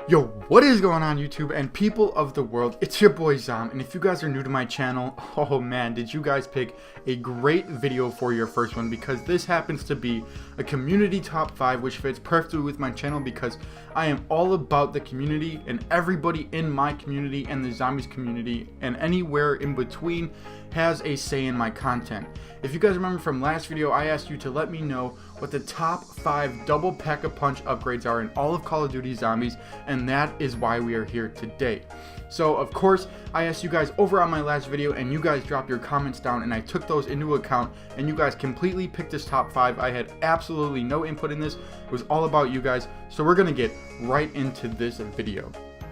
Yo, what is going on YouTube and people of the world? It's your boy Zom, and if you guys are new to my channel, oh man, did you guys pick a great video for your first one, because this happens to be a community top 5 which fits perfectly with my channel because I am all about the community and everybody in my community and the zombies community and anywhere in between has a say in my content. If you guys remember from last video, I asked you to let me know what the top 5 double pack-a-punch upgrades are in all of Call of Duty Zombies, and that is why we are here today. So of course, I asked you guys over on my last video and you guys dropped your comments down and I took those into account and you guys completely picked this top 5. I had absolutely no input in this. It was all about you guys. So we're gonna get right into this video.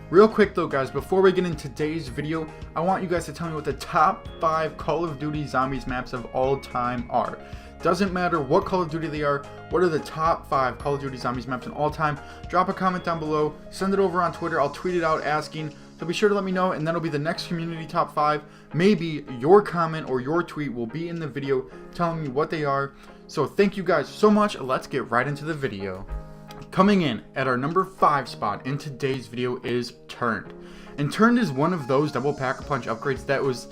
Real quick though guys, before we get into today's video, I want you guys to tell me what the top 5 Call of Duty Zombies maps of all time are. Doesn't matter what Call of Duty they are, what are the top 5 Call of Duty Zombies maps in all time? Drop a comment down below, send it over on Twitter, I'll tweet it out asking, so be sure to let me know and that'll be the next community top 5. Maybe your comment or your tweet will be in the video telling me what they are. So thank you guys so much, let's get right into the video. Coming in at our number 5 spot in today's video is Turned. And Turned is one of those double pack-a-punch upgrades that was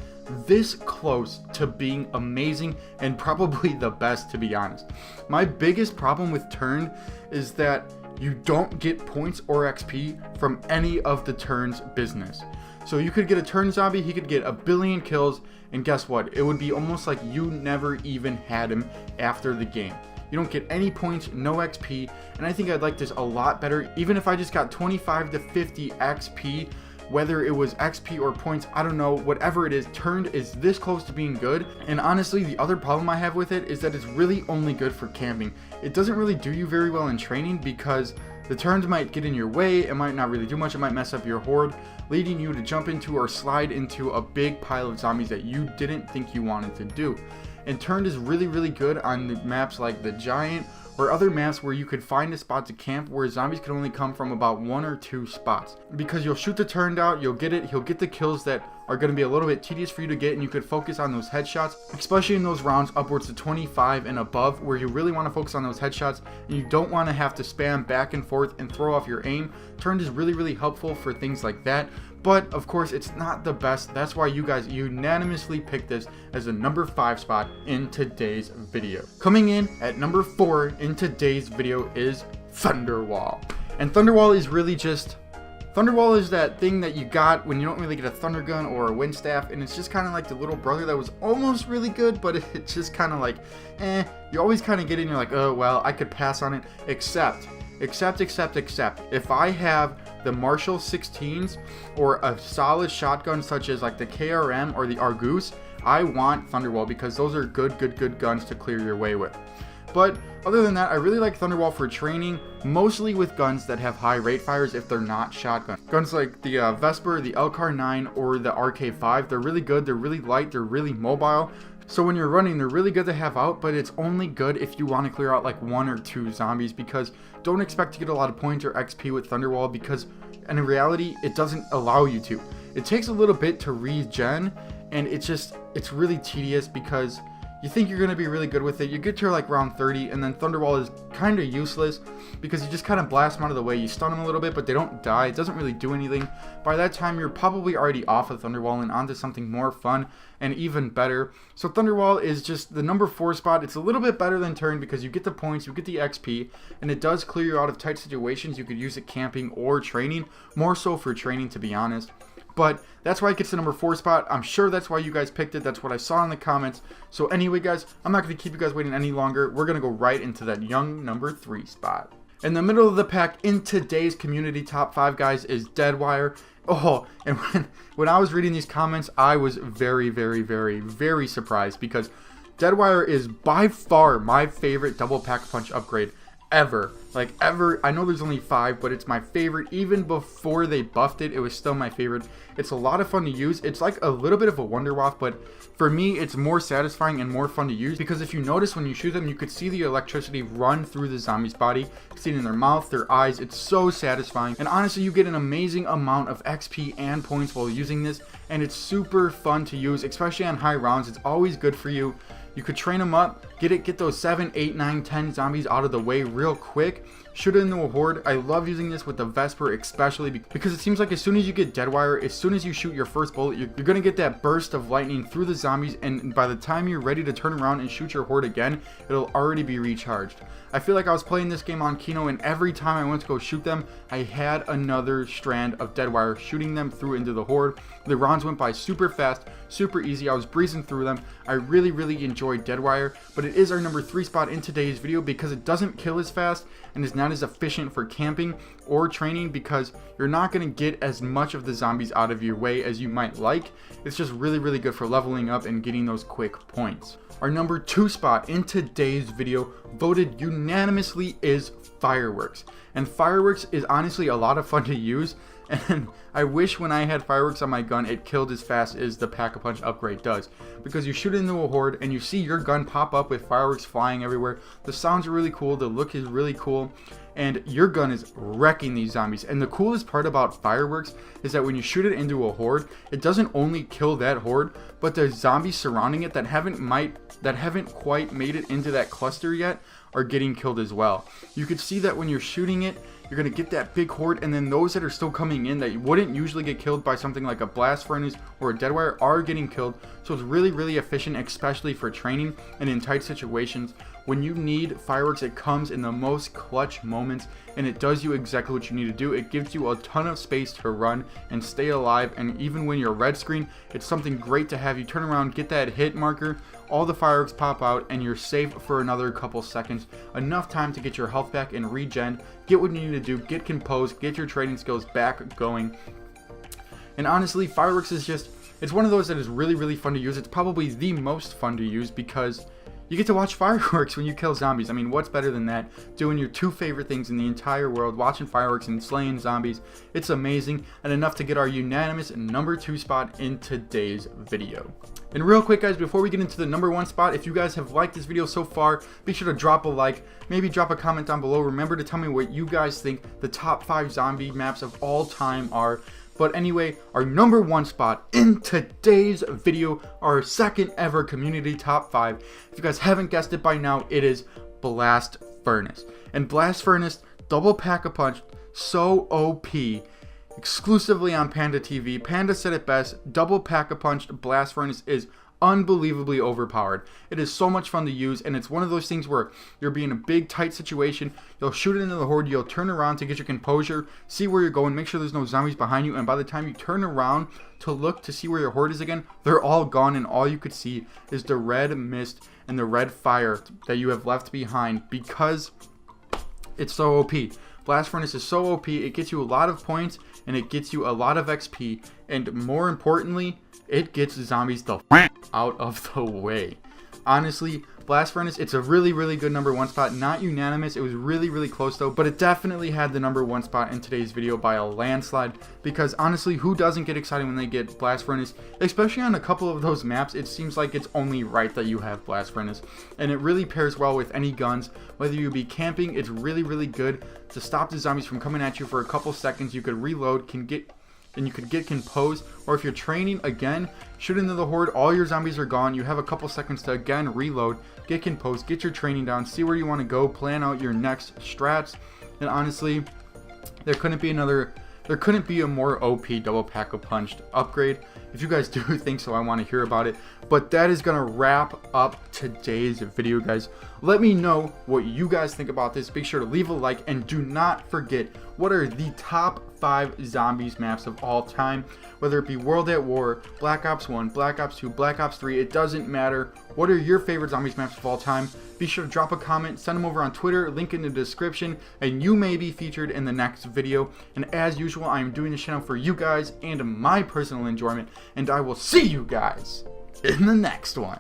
this close to being amazing and probably the best, to be honest. My biggest problem with Turned is that you don't get points or XP from any of the Turned's business. So you could get a Turned zombie, he could get a billion kills, and guess what? It would be almost like you never even had him after the game. You don't get any points, no XP, and I think I'd like this a lot better. Even if I just got 25 to 50 XP, whether it was XP or points, I don't know, whatever it is, Turned is this close to being good. And honestly, the other problem I have with it is that it's really only good for camping. It doesn't really do you very well in training because the turns might get in your way, it might not really do much, it might mess up your horde, leading you to jump into or slide into a big pile of zombies that you didn't think you wanted to do. And Turned is really good on the maps like the Giant or other maps where you could find a spot to camp where zombies can only come from about 1 or 2 spots. Because you'll shoot the Turned out, you'll get it, he'll get the kills that are going to be a little bit tedious for you to get, and you could focus on those headshots, especially in those rounds upwards to 25 and above where you really want to focus on those headshots and you don't want to have to spam back and forth and throw off your aim. Turned is really helpful for things like that. But of course it's not the best. That's why you guys unanimously picked this as the number 5 spot in today's video. Coming in at number 4 in today's video is Thunderwall. And Thunderwall is really just, Thunderwall is that thing that you got when you don't really get a Thunder Gun or a Wind Staff, and it's just kind of like the little brother that was almost really good, but it's just kind of like, you always kind of get in, you're like, oh well, I could pass on it, except if I have the Marshall 16s or a solid shotgun such as like the KRM or the Argus, I want Thunderwall because those are good guns to clear your way with. But other than that, I really like Thunderwall for training, mostly with guns that have high rate fires if they're not shotgun. Guns like the Vesper, the LCAR 9, or the RK5, they're really good, they're really light, they're really mobile. So when you're running, they're really good to have out, but it's only good if you want to clear out like 1 or 2 zombies, because don't expect to get a lot of points or XP with Thunderwall because in reality, it doesn't allow you to. It takes a little bit to regen, and it's really tedious because you think you're going to be really good with it. You get to like round 30 and then Thunderwall is kind of useless because you just kind of blast them out of the way. You stun them a little bit, but they don't die. It doesn't really do anything. By that time, you're probably already off of Thunderwall and onto something more fun and even better. So Thunderwall is just the number 4 spot. It's a little bit better than Turned because you get the points, you get the XP, and it does clear you out of tight situations. You could use it camping or training, more so for training to be honest. But that's why it gets the number 4 spot. I'm sure that's why you guys picked it. That's what I saw in the comments. So anyway, guys, I'm not going to keep you guys waiting any longer. We're going to go right into that young number 3 spot. In the middle of the pack in today's community top 5, guys, is Deadwire. Oh, and when I was reading these comments, I was very surprised because Deadwire is by far my favorite double pack-a-punch upgrade ever. Like ever. I know there's only 5, but it's my favorite. Even before they buffed it, it was still my favorite. It's a lot of fun to use. It's like a little bit of a wonder waff, but for me it's more satisfying and more fun to use because if you notice when you shoot them, you could see the electricity run through the zombie's body, see it in their mouth, their eyes. It's so satisfying, and honestly you get an amazing amount of XP and points while using this, and it's super fun to use, especially on high rounds. It's always good for you. You could train them up, get those 7, 8, 9, 10 zombies out of the way real quick, shoot it into a horde. I love using this with the Vesper especially because it seems like as soon as you get Deadwire, as soon as you shoot your first bullet, you're going to get that burst of lightning through the zombies, and by the time you're ready to turn around and shoot your horde again, it'll already be recharged. I feel like I was playing this game on Kino, and every time I went to go shoot them, I had another strand of Deadwire shooting them through into the horde. The rounds went by super fast, super easy. I was breezing through them. I really enjoyed Deadwire, but it is our number 3 spot in today's video because it doesn't kill as fast and is not as efficient for camping or training, because you're not going to get as much of the zombies out of your way as you might like. It's just really good for leveling up and getting those quick points. Our number 2 spot in today's video, voted unanimously, is Fireworks. And Fireworks is honestly a lot of fun to use, and I wish when I had Fireworks on my gun it killed as fast as the Pack-a-Punch upgrade does, because you shoot into a horde and you see your gun pop up with fireworks flying everywhere. The sounds are really cool, the look is really cool, and your gun is wrecking these zombies. And the coolest part about Fireworks is that when you shoot it into a horde, it doesn't only kill that horde, but the zombies surrounding it that haven't quite made it into that cluster yet are getting killed as well. You could see that when you're shooting it, you're going to get that big horde, and then those that are still coming in that wouldn't usually get killed by something like a blast furnace or a Deadwire are getting killed. So it's really efficient, especially for training and in tight situations. When you need Fireworks, it comes in the most clutch moments, and it does you exactly what you need to do. It gives you a ton of space to run and stay alive, and even when you're red screen, it's something great to have. You turn around, get that hit marker, all the fireworks pop out, and you're safe for another couple seconds. Enough time to get your health back and regen, get what you need to do, get composed, get your trading skills back going. And honestly, Fireworks is just, it's one of those that is really fun to use. It's probably the most fun to use because you get to watch fireworks when you kill zombies. I mean, what's better than that? Doing your 2 favorite things in the entire world, watching fireworks and slaying zombies. It's amazing, and enough to get our unanimous number 2 spot in today's video. And real quick guys, before we get into the number 1 spot, if you guys have liked this video so far, be sure to drop a like, maybe drop a comment down below. Remember to tell me what you guys think the top 5 zombie maps of all time are. But anyway, our number 1 spot in today's video, our second ever community top 5. If you guys haven't guessed it by now, it is Blast Furnace. And Blast Furnace, double Pack-a-Punch, so OP. Exclusively on Panda TV. Panda said it best, double Pack-a-Punched Blast Furnace is unbelievably overpowered. It is so much fun to use, and it's one of those things where you're being in a big tight situation, you'll shoot it into the horde, you'll turn around to get your composure, see where you're going, make sure there's no zombies behind you, and by the time you turn around to look to see where your horde is again, they're all gone, and all you could see is the red mist and the red fire that you have left behind because it's so OP. Blast Furnace is so OP, it gets you a lot of points, and it gets you a lot of XP, and more importantly, it gets zombies the out of the way. Honestly, Blast Furnace, it's a really good number 1 spot. Not unanimous, it was really close though, but it definitely had the number 1 spot in today's video by a landslide, because honestly, who doesn't get excited when they get Blast Furnace? Especially on a couple of those maps, it seems like it's only right that you have Blast Furnace, and it really pairs well with any guns. Whether you be camping, it's really good to stop the zombies from coming at you for a couple seconds. You could reload, you could get composed, or if you're training, again, shoot into the horde, all your zombies are gone, you have a couple seconds to again reload, get composed, get your training down, see where you want to go, plan out your next strats. And honestly, there couldn't be a more OP double Pack-a-Punched upgrade. If you guys do think so, I want to hear about it. But that is gonna wrap up today's video, guys. Let me know what you guys think about this. Be sure to leave a like, and do not forget, what are the top 5 zombies maps of all time? Whether it be World at War, Black Ops 1, Black Ops 2, Black Ops 3, it doesn't matter. What are your favorite zombies maps of all time? Be sure to drop a comment, send them over on Twitter, link in the description, and you may be featured in the next video. And as usual, I am doing this channel for you guys and my personal enjoyment, and I will see you guys in the next one.